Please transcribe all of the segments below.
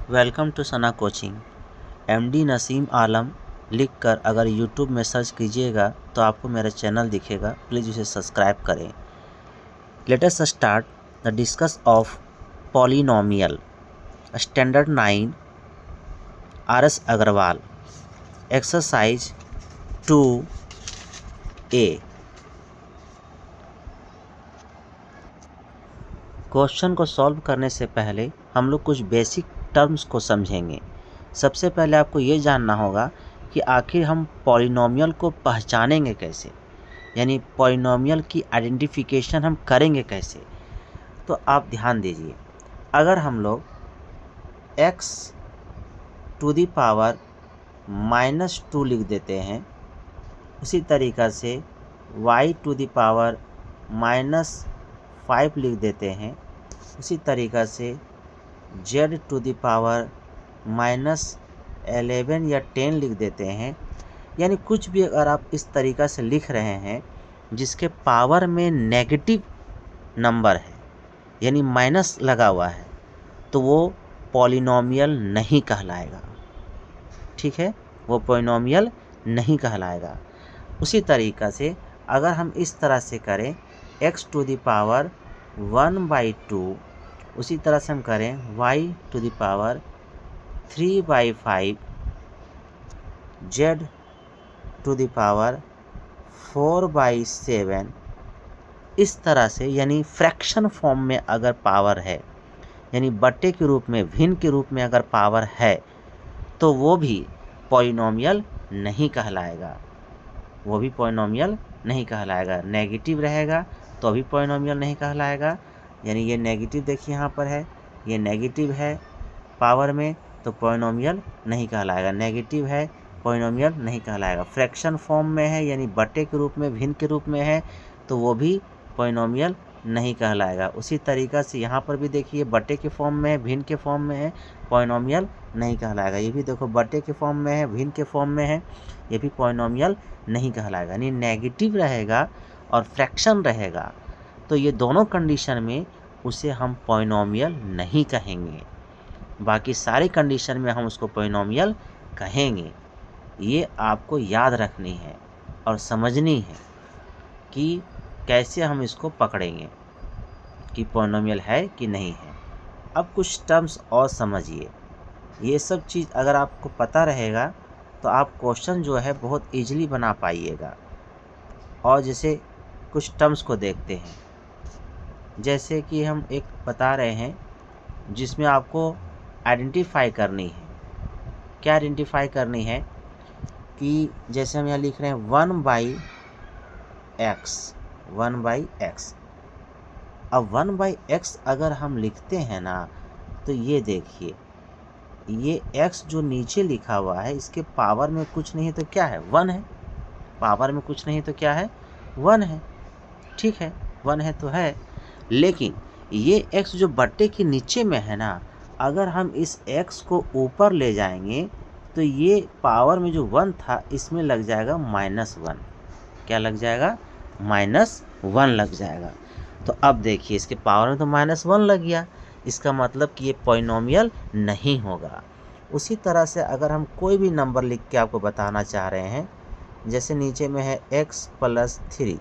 Welcome to Sana coaching. MD Naseem Alam लिखकर अगर YouTube में सर्च कीजिएगा तो आपको मेरा चैनल दिखेगा, प्लीज़ उसे सब्सक्राइब करें। Let us start the discuss of polynomial. Standard 9 R S. Agarwal. Exercise 2A। Question को सॉल्व करने से पहले हम लोग कुछ बेसिक टर्म्स को समझेंगे। सबसे पहले आपको ये जानना होगा कि आखिर हम पॉलिनोमियल को पहचानेंगे कैसे, यानी पॉलिनोमियल की आइडेंटिफिकेशन हम करेंगे कैसे। तो आप ध्यान दीजिए, अगर हम लोग x टू दी पावर -2 लिख देते हैं, उसी तरीक़ा से y टू दी पावर -5 लिख देते हैं, उसी तरीक़ा से z टू दी पावर -11 या 10 लिख देते हैं। यानी कुछ भी अगर आप इस तरीक़ा से लिख रहे हैं जिसके पावर में नेगेटिव नंबर है, यानी माइनस लगा हुआ है, तो वो पॉलिनोमियल नहीं कहलाएगा। ठीक है, वो पॉलिनोमियल नहीं कहलाएगा। उसी तरीक़ा से अगर हम इस तरह से करें x टू दी पावर 1/2, उसी तरह से हम करें y to the power 3/5, z to the power 4/7, इस तरह से, यानी फ्रैक्शन फॉर्म में अगर पावर है, यानी बट्टे के रूप में, भिन्न के रूप में अगर पावर है, तो वो भी पॉलिनोमियल नहीं कहलाएगा। वो भी पॉलिनोमियल नहीं कहलाएगा। नेगेटिव रहेगा तो भी पॉलिनोमियल नहीं कहलाएगा। यानी ये नेगेटिव देखिए यहाँ पर है, ये नेगेटिव है पावर में, तो पॉलिनोमियल नहीं कहलाएगा। नेगेटिव है, पॉलिनोमियल नहीं कहलाएगा। फ्रैक्शन फॉर्म में है, यानी बट्टे के रूप में, भिन्न के रूप में है, तो वो भी पॉलिनोमियल नहीं कहलाएगा। उसी तरीक़ा से यहाँ पर भी देखिए, बट्टे के फॉर्म में है, भिन्न के फॉर्म में है, पॉलिनोमियल नहीं कहलाएगा। ये भी देखो, बट्टे के फॉर्म में है, भिन्न के फॉर्म में है, ये भी पॉलिनोमियल नहीं कहलाएगा। यानी नेगेटिव रहेगा और फ्रैक्शन रहेगा, तो ये दोनों कंडीशन में उसे हम पॉलिनोमियल नहीं कहेंगे। बाकी सारी कंडीशन में हम उसको पॉलिनोमियल कहेंगे। ये आपको याद रखनी है और समझनी है कि कैसे हम इसको पकड़ेंगे कि पॉलिनोमियल है कि नहीं है। अब कुछ टर्म्स और समझिए। ये सब चीज़ अगर आपको पता रहेगा तो आप क्वेश्चन जो है बहुत ईजिली बना पाइएगा। और जैसे कुछ टर्म्स को देखते हैं, जैसे कि हम एक बता रहे हैं जिसमें आपको आइडेंटिफाई करनी है। क्या आइडेंटिफाई करनी है कि जैसे हम यहाँ लिख रहे हैं 1/x। अब 1/x अगर हम लिखते हैं ना, तो ये देखिए, ये x जो नीचे लिखा हुआ है, इसके पावर में कुछ नहीं है तो क्या है, 1 है। पावर में कुछ नहीं तो क्या है, 1 है। ठीक है, 1 है तो है। लेकिन ये x जो बट्टे के नीचे में है ना, अगर हम इस x को ऊपर ले जाएंगे तो ये पावर में जो 1 था, इसमें लग जाएगा -1। क्या लग जाएगा, -1 लग जाएगा। तो अब देखिए, इसके पावर में तो -1 लग गया, इसका मतलब कि ये पॉलिनोमियल नहीं होगा। उसी तरह से अगर हम कोई भी नंबर लिख के आपको बताना चाह रहे हैं, जैसे नीचे में है x + 3,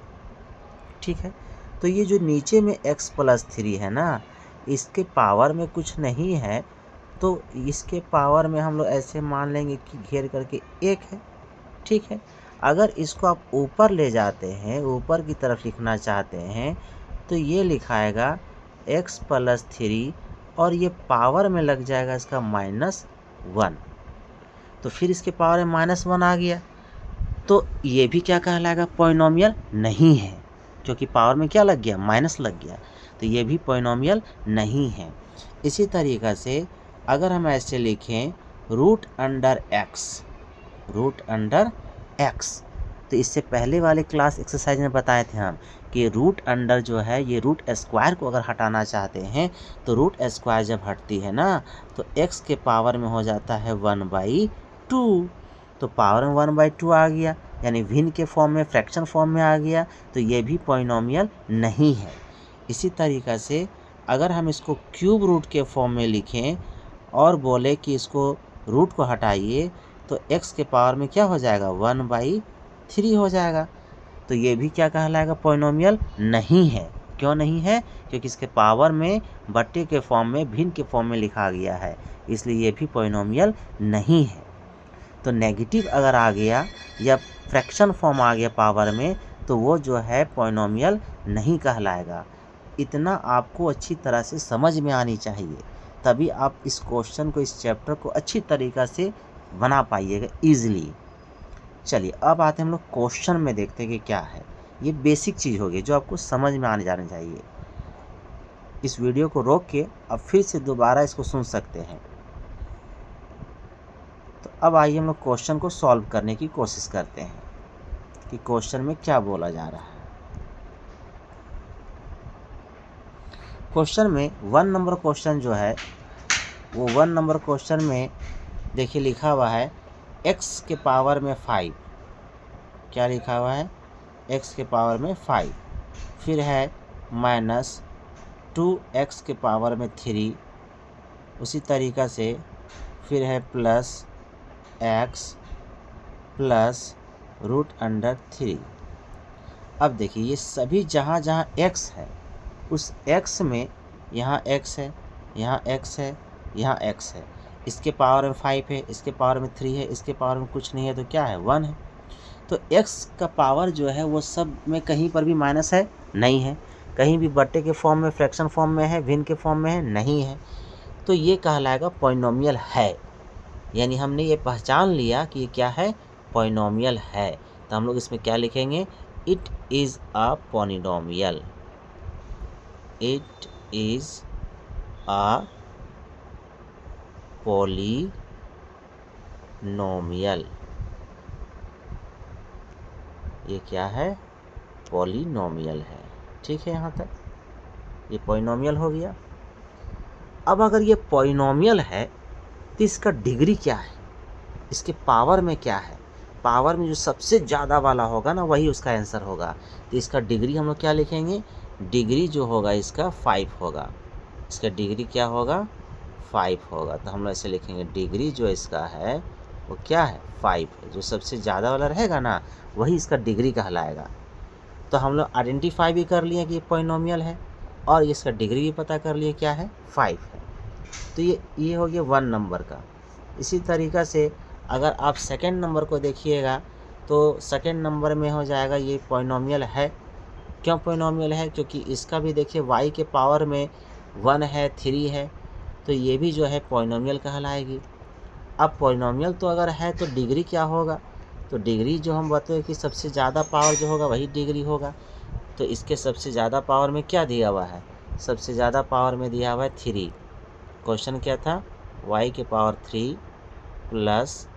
ठीक है, तो ये जो नीचे में x + 3 है ना, इसके पावर में कुछ नहीं है, तो इसके पावर में हम लोग ऐसे मान लेंगे कि घेर करके 1 है। ठीक है, अगर इसको आप ऊपर ले जाते हैं, ऊपर की तरफ लिखना चाहते हैं, तो ये लिखाएगा x + 3 और ये पावर में लग जाएगा इसका -1। तो फिर इसके पावर में -1 आ गया, तो ये भी क्या कहलाएगा, पॉलिनोमियल नहीं है, क्योंकि पावर में क्या लग गया, माइनस लग गया, तो ये भी पॉलिनोमियल नहीं है। इसी तरीक़ा से अगर हम ऐसे लिखें √x, तो इससे पहले वाले क्लास एक्सरसाइज में बताए थे हम कि रूट अंडर जो है, ये रूट स्क्वायर को अगर हटाना चाहते हैं, तो रूट स्क्वायर जब हटती है ना, तो x के पावर में हो जाता है 1/2। तो पावर में 1/2 आ गया, यानी भिन्न के फॉर्म में, फ्रैक्शन फॉर्म में आ गया, तो ये भी पॉलिनोमियल नहीं है। इसी तरीक़ा से अगर हम इसको क्यूब रूट के फॉर्म में लिखें और बोले कि इसको रूट को हटाइए तो x के पावर में क्या हो जाएगा 1/3 हो जाएगा। तो ये भी क्या कहलाएगा पॉलिनॉमियल नहीं है। क्यों नहीं है? क्योंकि इसके पावर में बट्टे के फॉर्म में भिन्न के फॉर्म में लिखा गया है, इसलिए ये भी पॉलिनॉमियल नहीं है। तो नेगेटिव अगर आ गया या फ्रैक्शन फॉर्म आ गया पावर में तो वो जो है पॉलिनॉमियल नहीं कहलाएगा। इतना आपको अच्छी तरह से समझ में आनी चाहिए, तभी आप इस क्वेश्चन को, इस चैप्टर को अच्छी तरीक़ा से बना पाइएगा ईजिली। चलिए अब आते हैं हम लोग क्वेश्चन में, देखते हैं कि क्या है। ये बेसिक चीज़ होगी जो आपको समझ में आने जानी चाहिए। इस वीडियो को रोक के अब फिर से दोबारा इसको सुन सकते हैं। तो अब आइए हम लोग क्वेश्चन को सॉल्व करने की कोशिश करते हैं कि क्वेश्चन में क्या बोला जा रहा है। क्वेश्चन में 1 नंबर क्वेश्चन जो है वो 1 नंबर क्वेश्चन में देखिए लिखा हुआ है x के पावर में 5। क्या लिखा हुआ है? x के पावर में 5, फिर है -2x के पावर में 3, उसी तरीक़ा से फिर है +x प्लस √3। अब देखिए ये सभी जहाँ जहाँ x है उस x में यहाँ x है, यहाँ x है, यहाँ x है। इसके पावर में 5 है, इसके पावर में 3 है, इसके पावर में कुछ नहीं है तो क्या है 1 है। तो x का पावर जो है वो सब में कहीं पर भी माइनस है नहीं है, कहीं भी बट्टे के फॉर्म में, फ्रैक्शन फॉर्म में है, भिन्न के फॉर्म में है नहीं है। तो ये कहलाएगा पॉलिनॉमियल है। यानी हमने ये पहचान लिया कि ये क्या है पॉलिनॉमियल है। तो हम लोग इसमें क्या लिखेंगे? It is a polynomial. It is a polynomial. ये क्या है? पॉलिनॉमियल है। ठीक है, यहाँ तक ये पॉलिनॉमियल हो गया। अब अगर ये पॉलिनॉमियल है तो इसका डिग्री क्या है, इसके पावर में क्या है? पावर में जो सबसे ज़्यादा वाला होगा ना वही उसका आंसर होगा। तो इसका डिग्री हम लोग क्या लिखेंगे? डिग्री जो होगा इसका 5 होगा। इसका डिग्री क्या होगा? 5 होगा। तो हम लोग ऐसे लिखेंगे डिग्री जो इसका है वो क्या है 5 है। जो सबसे ज़्यादा वाला रहेगा ना वही इसका डिग्री कहलाएगा। तो हम लोग आइडेंटिफाई भी कर लिए कि ये पॉलिनॉमियल है और इसका डिग्री भी पता कर लिए क्या है 5 है। तो ये हो गया 1 नंबर का। इसी तरीक़ा से अगर आप सेकंड नंबर को देखिएगा तो सेकंड नंबर में हो जाएगा ये पॉलिनॉमियल है। क्यों पॉलिनॉमियल है? क्योंकि इसका भी देखिए y के पावर में 1 है, 3 है, तो ये भी जो है पॉलिनॉमियल कहलाएगी। अब पॉलिनॉमियल तो अगर है तो डिग्री क्या होगा? तो डिग्री जो हम बताए कि सबसे ज़्यादा पावर जो होगा वही डिग्री होगा। तो इसके सबसे ज़्यादा पावर में क्या दिया हुआ है? सबसे ज़्यादा पावर में दिया हुआ है 3। क्वेश्चन क्या था? y के पावर 3 प्लस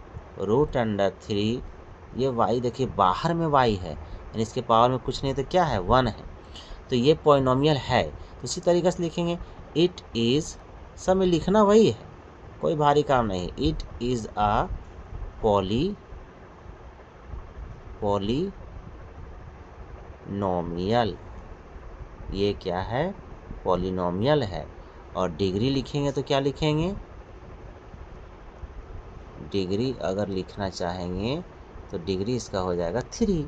√3। ये y देखिए बाहर में y है, यानी इसके पावर में कुछ नहीं तो क्या है 1 है। तो ये पॉलिनॉमियल है। तो इसी तरीके से लिखेंगे इट इज़, सब में लिखना वही है, कोई भारी काम नहीं। It is a polynomial. ये क्या है? पॉलिनॉमियल है। और डिग्री लिखेंगे तो क्या लिखेंगे? डिग्री अगर लिखना चाहेंगे तो डिग्री इसका हो जाएगा 3,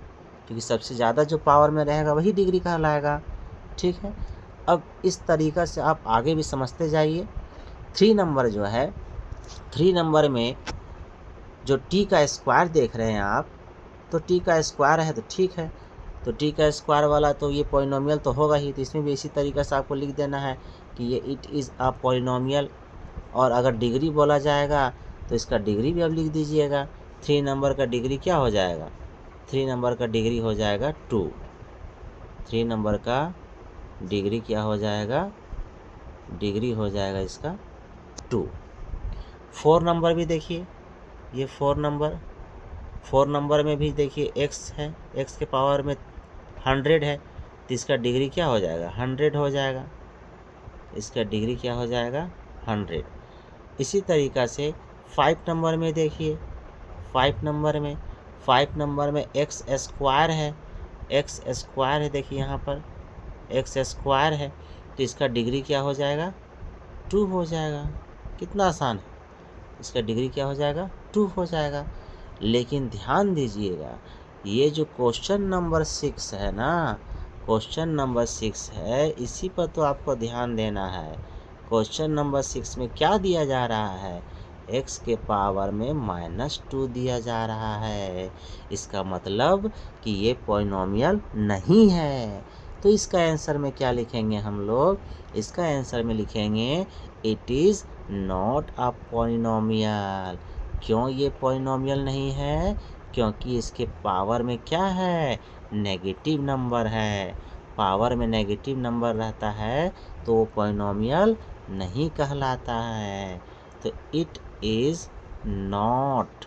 क्योंकि सबसे ज़्यादा जो पावर में रहेगा वही डिग्री कहलाएगा। ठीक है, अब इस तरीक़ा से आप आगे भी समझते जाइए। 3 नंबर जो है, 3 नंबर में जो टी का स्क्वायर देख रहे हैं आप, तो टी का स्क्वायर है तो ठीक है। तो टी का स्क्वायर वाला तो ये पॉलिनॉमियल तो होगा ही। तो इसमें भी इसी तरीक़े से आपको लिख देना है कि ये इट इज़ अ पॉलिनॉमियल। और अगर डिग्री बोला जाएगा तो इसका डिग्री भी अब लिख दीजिएगा। 3 नंबर का डिग्री क्या हो जाएगा? 3 नंबर का डिग्री हो जाएगा 2। 3 नंबर का डिग्री क्या हो जाएगा? डिग्री हो जाएगा इसका 2। 4 नंबर भी देखिए, ये 4 नंबर में भी देखिए x है, x के पावर में 100 है, तो इसका डिग्री क्या हो जाएगा? 100 हो जाएगा। इसका डिग्री क्या हो जाएगा? 100। इसी तरीक़ा से 5 नंबर में देखिए, 5 नंबर में x स्क्वायर है, देखिए यहाँ पर x स्क्वायर है, तो इसका डिग्री क्या हो जाएगा? 2 हो जाएगा। कितना आसान है, इसका डिग्री क्या हो जाएगा 2 हो जाएगा। लेकिन ध्यान दीजिएगा, ये जो क्वेश्चन नंबर 6 है ना, क्वेश्चन नंबर 6 है, इसी पर तो आपको ध्यान देना है। क्वेश्चन नंबर 6 में क्या दिया जा रहा है, x के पावर में -2 दिया जा रहा है। इसका मतलब कि ये पॉलिनॉमियल नहीं है। तो इसका आंसर में क्या लिखेंगे हम लोग, इसका आंसर में लिखेंगे it is not a polynomial. क्यों ये पॉलिनॉमियल नहीं है, क्योंकि इसके पावर में क्या है, नेगेटिव नंबर है। पावर में नेगेटिव नंबर रहता है तो वो पॉलिनॉमियल नहीं कहलाता है। तो it is not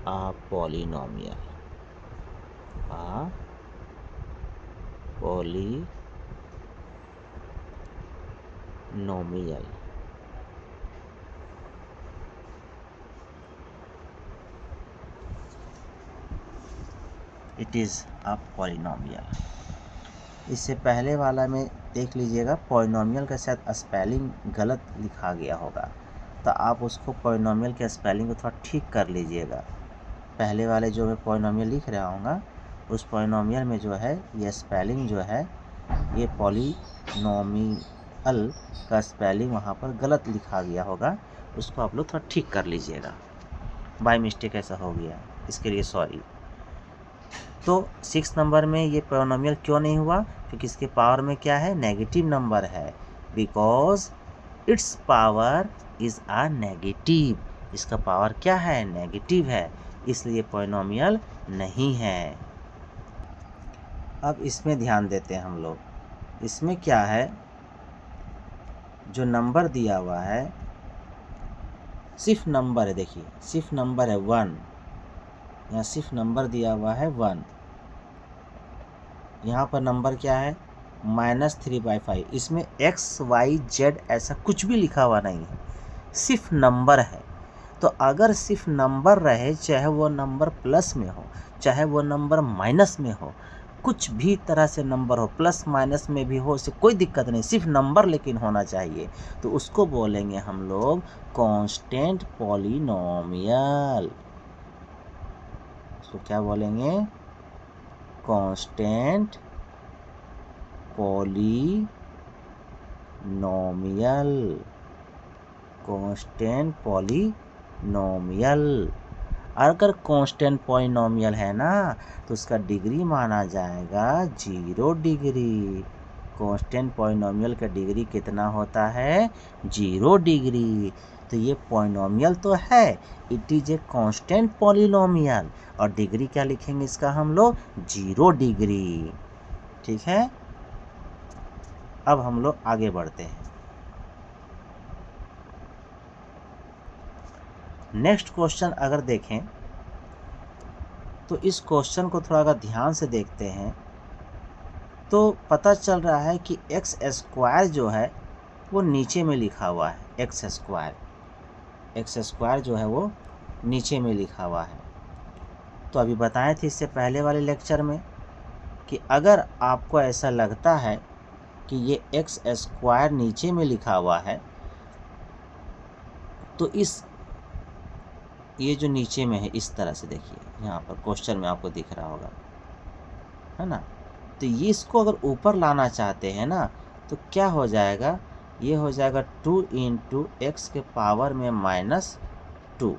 a polynomial, a polynomial. It is a polynomial. इससे पहले वाला में देख लीजिएगा, पॉलिनॉमियल का शायद स्पेलिंग गलत लिखा गया होगा, तो आप उसको पॉलिनॉमियल के स्पेलिंग को थोड़ा ठीक कर लीजिएगा। पहले वाले जो मैं पॉलिनॉमियल लिख रहा हूँ उस पॉलिनॉमियल में जो है ये स्पेलिंग जो है, ये पॉलिनॉमियल का स्पेलिंग वहाँ पर गलत लिखा गया होगा, उसको आप लोग थोड़ा ठीक कर लीजिएगा। बाय मिस्टेक ऐसा हो गया, इसके लिए सॉरी। तो 6 नंबर में ये पॉलिनॉमियल क्यों नहीं हुआ, क्योंकि इसके पावर में क्या है, नेगेटिव नंबर है। Because it's power is a negative, इसका पावर क्या है, नेगेटिव है, इसलिए पॉलिनॉमियल नहीं है। अब इसमें ध्यान देते हैं हम लोग, इसमें क्या है, जो नंबर दिया हुआ है सिर्फ नंबर है, देखिए सिर्फ नंबर है 1, यहाँ सिर्फ नंबर दिया हुआ है 1। यहाँ पर नंबर क्या है, -3/5। इसमें XYZ ऐसा कुछ भी लिखा हुआ नहीं है, सिर्फ नंबर है। तो अगर सिर्फ नंबर रहे, चाहे वो नंबर प्लस में हो, चाहे वो नंबर माइनस में हो, कुछ भी तरह से नंबर हो, प्लस माइनस में भी हो, उससे कोई दिक्कत नहीं, सिर्फ नंबर लेकिन होना चाहिए, तो उसको बोलेंगे हम लोग कांस्टेंट पॉलिनॉमियल। उसको क्या बोलेंगे, कांस्टेंट पॉलिनॉमियल, कांस्टेंट पॉलिनॉमियल। अगर कांस्टेंट पॉलिनॉमियल है ना, तो उसका डिग्री माना जाएगा 0 डिग्री। कांस्टेंट पॉलिनॉमियल का डिग्री कितना होता है, 0 डिग्री। तो ये पॉलिनॉमियल तो है, it is a constant polynomial, और डिग्री क्या लिखेंगे इसका हम लोग, 0 डिग्री। ठीक है, अब हम लोग आगे बढ़ते हैं। नेक्स्ट क्वेश्चन अगर देखें तो इस क्वेश्चन को थोड़ा अगर ध्यान से देखते हैं तो पता चल रहा है कि एक्स स्क्वायर जो है वो नीचे में लिखा हुआ है, एक्स स्क्वायर जो है वो नीचे में लिखा हुआ है। तो अभी बताए थे इससे पहले वाले लेक्चर में कि अगर आपको ऐसा लगता है कि ये एक्स स्क्वायर नीचे में लिखा हुआ है, तो ये जो नीचे में है इस तरह से देखिए, यहाँ पर क्वेश्चन में आपको दिख रहा होगा, है ना। तो ये इसको अगर ऊपर लाना चाहते हैं ना, तो क्या हो जाएगा, ये हो जाएगा 2 × x के पावर में -2,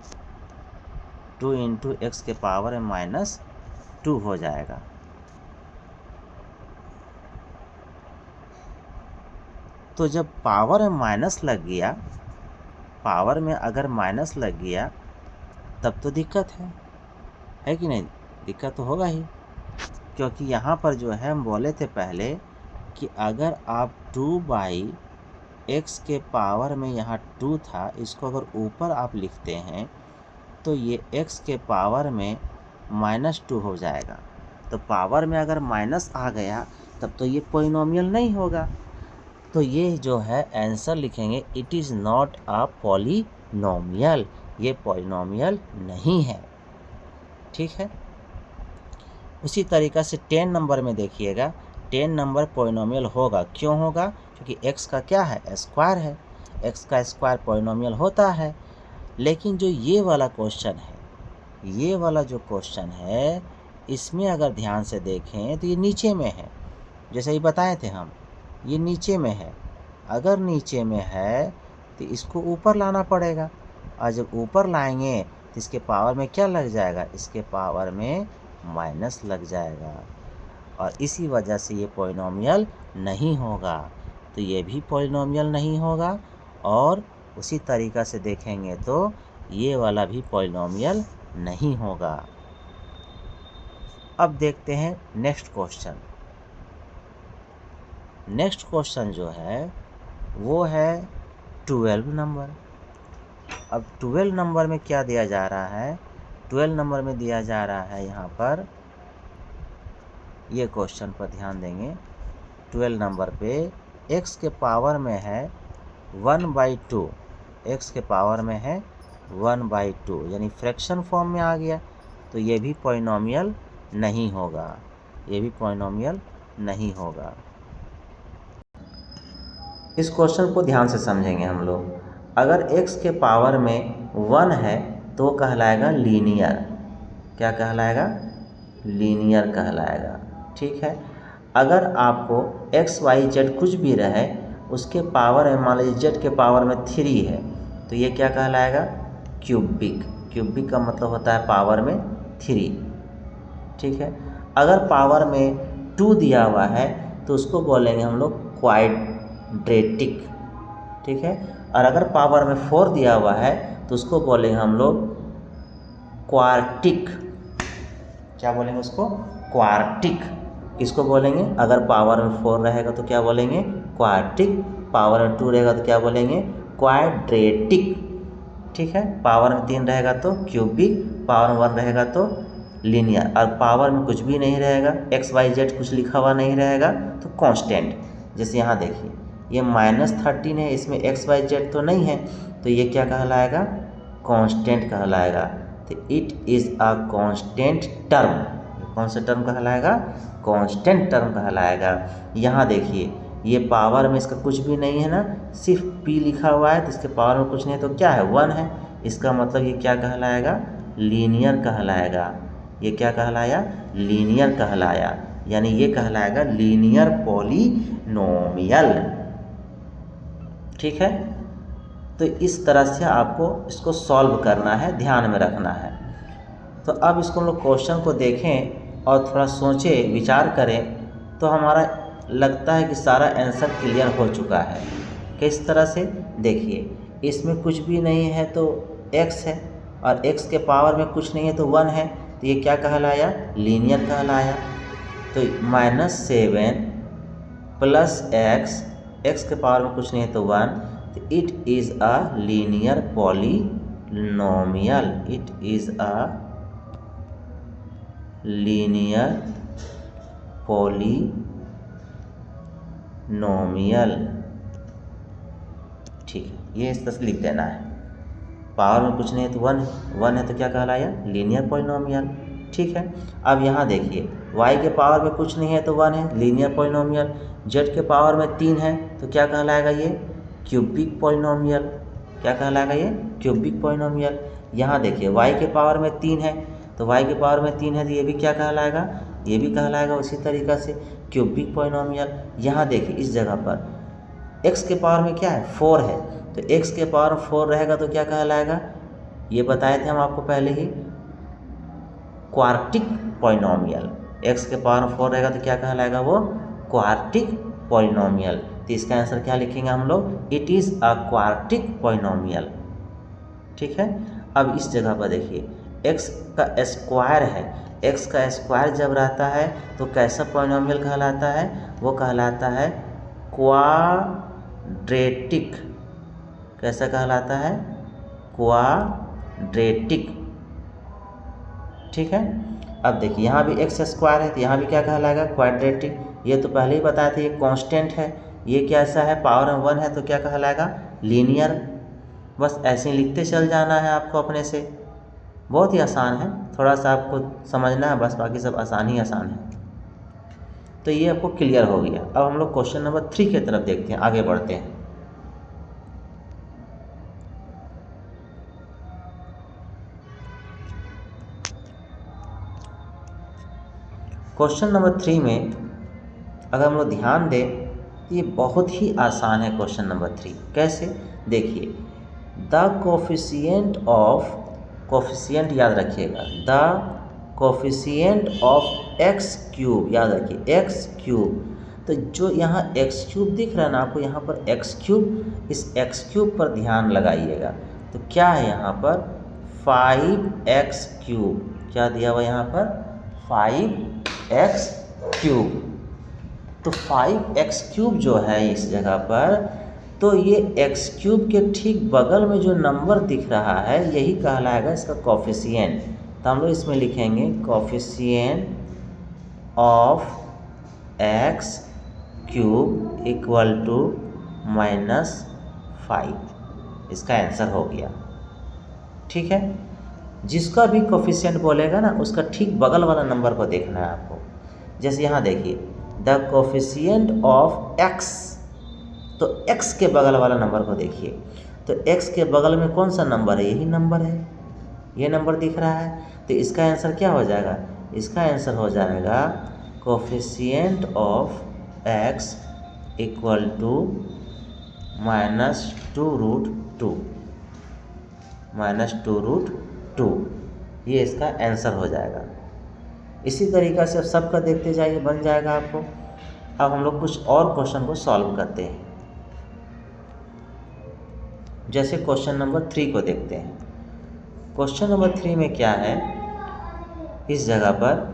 2 × x के पावर में -2 हो जाएगा। तो जब पावर में माइनस लग गया, पावर में अगर माइनस लग गया तब तो दिक्कत है कि नहीं, दिक्कत तो होगा ही। क्योंकि यहाँ पर जो है हम बोले थे पहले कि अगर आप 2/x के पावर में यहाँ 2 था, इसको अगर ऊपर आप लिखते हैं तो ये x के पावर में -2 हो जाएगा। तो पावर में अगर माइनस आ गया तब तो ये पॉलिनॉमियल नहीं होगा। तो ये जो है आंसर लिखेंगे it is not a polynomial, ये पॉलिनॉमियल नहीं है। ठीक है, उसी तरीक़ा से 10 नंबर में देखिएगा, 10 नंबर पॉलिनॉमियल होगा। क्यों होगा, क्योंकि x का क्या है, स्क्वायर है, x का स्क्वायर पॉलिनोमियल होता है। लेकिन जो ये वाला क्वेश्चन है, ये वाला जो क्वेश्चन है, इसमें अगर ध्यान से देखें तो ये नीचे में है, जैसे ही बताए थे हम, ये नीचे में है। अगर नीचे में है तो इसको ऊपर लाना पड़ेगा, और जब ऊपर लाएंगे तो इसके पावर में क्या लग जाएगा, इसके पावर में माइनस लग जाएगा, और इसी वजह से ये पॉलिनोमियल नहीं होगा। तो ये भी पॉलिनोमियल नहीं होगा, और उसी तरीक़ा से देखेंगे तो ये वाला भी पॉलिनोमियल नहीं होगा। अब देखते हैं नेक्स्ट क्वेश्चन। नेक्स्ट क्वेश्चन जो है वो है 12 नंबर। अब 12 नंबर में क्या दिया जा रहा है, 12 नंबर में दिया जा रहा है यहाँ पर, ये क्वेश्चन पर ध्यान देंगे। 12 नंबर पे x के पावर में है 1/2, x के पावर में है 1/2, यानी फ्रैक्शन फॉर्म में आ गया, तो ये भी पॉलिनोमियल नहीं होगा, ये भी पॉलिनोमियल नहीं होगा। इस क्वेश्चन को ध्यान से समझेंगे हम लोग। अगर x के पावर में 1 है तो वो कहलाएगा लीनियर। क्या कहलाएगा, लीनियर कहलाएगा, ठीक है। अगर आपको x y z कुछ भी रहे, उसके पावर में मान लीजिए z के पावर में 3 है, तो ये क्या कहलाएगा, क्यूबिक। क्यूबिक का मतलब होता है पावर में 3, ठीक है। अगर पावर में 2 दिया हुआ है तो उसको बोलेंगे हम लोग क्वाड्रेटिक, ठीक है। और अगर पावर में 4 दिया हुआ है तो उसको बोलेंगे हम लोग क्वार्टिक। क्या बोलेंगे उसको, क्वार्टिक। किसको बोलेंगे, अगर पावर में 4 रहेगा तो क्या बोलेंगे, क्वार्टिक। पावर में 2 रहेगा तो क्या बोलेंगे, क्वाड्रेटिक, ठीक है। पावर में 3 रहेगा तो क्यूबिक, पावर में 1 रहेगा तो लीनियर, और पावर में कुछ भी नहीं रहेगा, एक्स वाई जेड कुछ लिखा हुआ नहीं रहेगा तो कांस्टेंट। जैसे यहाँ देखिए ये -13 है, इसमें एक्स वाई जेड तो नहीं है, तो ये क्या कहलाएगा, कांस्टेंट कहलाएगा। तो it is a constant term. कौन सा टर्म कहलाएगा, कांस्टेंट टर्म कहलाएगा। यहाँ देखिए ये पावर में इसका कुछ भी नहीं है ना, सिर्फ p लिखा हुआ है, तो इसके पावर में कुछ नहीं है तो क्या है, 1 है। इसका मतलब ये क्या कहलाएगा, लीनियर कहलाएगा। ये क्या कहलाया, लीनियर कहलाया, यानी ये कहलाएगा लीनियर पॉलिनोमियल, ठीक है। तो इस तरह से आपको इसको सॉल्व करना है, ध्यान में रखना है। तो अब इसको हम लोग क्वेश्चन को देखें और थोड़ा सोचें, विचार करें, तो हमारा लगता है कि सारा आंसर क्लियर हो चुका है। किस तरह से, देखिए इसमें कुछ भी नहीं है तो x है, और x के पावर में कुछ नहीं है तो 1 है, तो ये क्या कहलाया, लीनियर कहलाया। तो -7 + x, x के पावर में कुछ नहीं है तो 1, तो it is a linear polynomial. It is a linear polynomial, ठीक है। ये इस तरह से लिख देना है। पावर में कुछ नहीं है तो 1 है तो क्या कहलाया, लीनियर पॉलिनोमियल, ठीक है। अब यहाँ देखिए y के पावर में कुछ नहीं है तो 1 है, लीनियर पॉलिनोमियल। z के पावर में 3 है तो क्या कहलाएगा, ये क्यूबिक पॉलिनोमियल। क्या कहलाएगा, ये क्यूबिक पॉलिनोमियल। यहाँ देखिए y के पावर में 3 है, तो y के पावर में 3 है तो ये भी क्या कहलाएगा, ये भी कहलाएगा उसी तरीक़ा से क्यूबिक पॉलिनोमियल। यहाँ देखिए इस जगह पर x के पावर में क्या है, 4 है, तो x के पावर 4 रहेगा तो क्या कहलाएगा, ये बताए थे हम आपको पहले ही, क्वार्टिक पॉलिनोमियल। x के पावर 4 रहेगा तो क्या कहलाएगा, वो क्वार्टिक पॉलिनोमियल। तो इसका आंसर क्या लिखेंगे हम लोग, it is a quartic polynomial, ठीक है। अब इस जगह पर देखिए x का स्क्वायर है, x का स्क्वायर जब रहता है तो कैसा पॉलिनोमियल कहलाता है, वो कहलाता है क्वाड्रेटिक। कैसा कहलाता है, क्वाड्रेटिक, ठीक है। अब देखिए यहाँ भी x स्क्वायर है तो यहाँ भी क्या कहलाएगा, क्वाड्रेटिक। ये तो पहले ही बताया था, ये कांस्टेंट है। ये कैसा है, पावर में 1 है तो क्या कहलाएगा, लीनियर। बस ऐसे ही लिखते चल जाना है आपको अपने से, बहुत ही आसान है, थोड़ा सा आपको समझना है बस, बाकी सब आसान ही आसान है। तो ये आपको क्लियर हो गया। अब हम लोग क्वेश्चन नंबर 3 की तरफ देखते हैं, आगे बढ़ते हैं। क्वेश्चन नंबर 3 में अगर हम लोग ध्यान दें तो ये बहुत ही आसान है। क्वेश्चन नंबर 3 कैसे, देखिए, द कोफिशिएंट याद रखिएगा, the coefficient of x cube, याद रखिए एक्स क्यूब। तो जो यहाँ एक्स क्यूब दिख रहा है ना आपको, यहाँ पर एक्स क्यूब, इस एक्स क्यूब पर ध्यान लगाइएगा। तो क्या है यहाँ पर 5x क्यूब, क्या दिया हुआ यहाँ पर 5x क्यूब। तो 5x क्यूब जो है इस जगह पर, तो ये x क्यूब के ठीक बगल में जो नंबर दिख रहा है यही कहलाएगा इसका कोफिशिएंट। तो हम लोग इसमें लिखेंगे coefficient of x cube equal to -5, इसका आंसर हो गया। ठीक है, जिसका भी कोफिशिएंट बोलेगा ना उसका ठीक बगल वाला नंबर को देखना है आपको। जैसे यहाँ देखिए, द कोफिशिएंट ऑफ x, तो x के बगल वाला नंबर को देखिए। तो x के बगल में कौन सा नंबर है, यही नंबर है, ये नंबर दिख रहा है। तो इसका आंसर क्या हो जाएगा, इसका आंसर हो जाएगा coefficient of x equal to -2√2, ये इसका आंसर हो जाएगा। इसी तरीक़ा से सबका देखते जाइए, बन जाएगा आपको। अब हम लोग कुछ और क्वेश्चन को सॉल्व करते हैं। जैसे क्वेश्चन नंबर 3 को देखते हैं। क्वेश्चन नंबर 3 में क्या है, इस जगह पर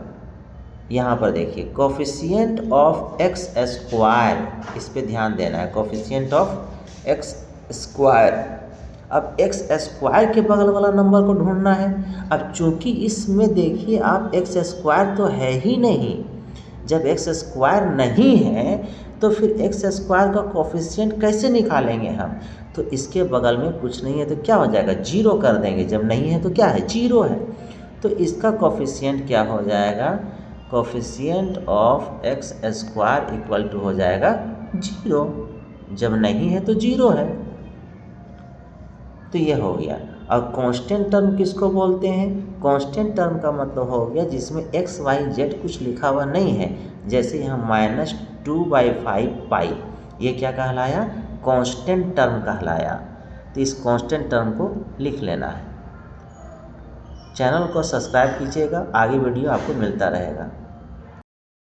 यहाँ पर देखिए कोफिशिएंट ऑफ x स्क्वायर, इस पे ध्यान देना है, कोफिशिएंट ऑफ x स्क्वायर। अब x स्क्वायर के बगल वाला नंबर को ढूंढना है। अब चूंकि इसमें देखिए आप x स्क्वायर तो है ही नहीं, जब x स्क्वायर नहीं है तो फिर x स्क्वायर का कोफिशिएंट कैसे निकालेंगे हम। तो इसके बगल में कुछ नहीं है तो क्या हो जाएगा, 0 कर देंगे। जब नहीं है तो क्या है, 0 है। तो इसका कोफिशिएंट क्या हो जाएगा, coefficient of x square equal to हो जाएगा 0। जब नहीं है तो 0 है। तो ये हो गया। और कांस्टेंट टर्म किसको बोलते हैं, कांस्टेंट टर्म का मतलब हो गया जिसमें x y z कुछ लिखा हुआ नहीं है। जैसे यहाँ -2/5 पाई, ये क्या कहलाया, कांस्टेंट टर्म कहलाया। तो इस कांस्टेंट टर्म को लिख लेना है। चैनल को सब्सक्राइब कीजिएगा, आगे वीडियो आपको मिलता रहेगा।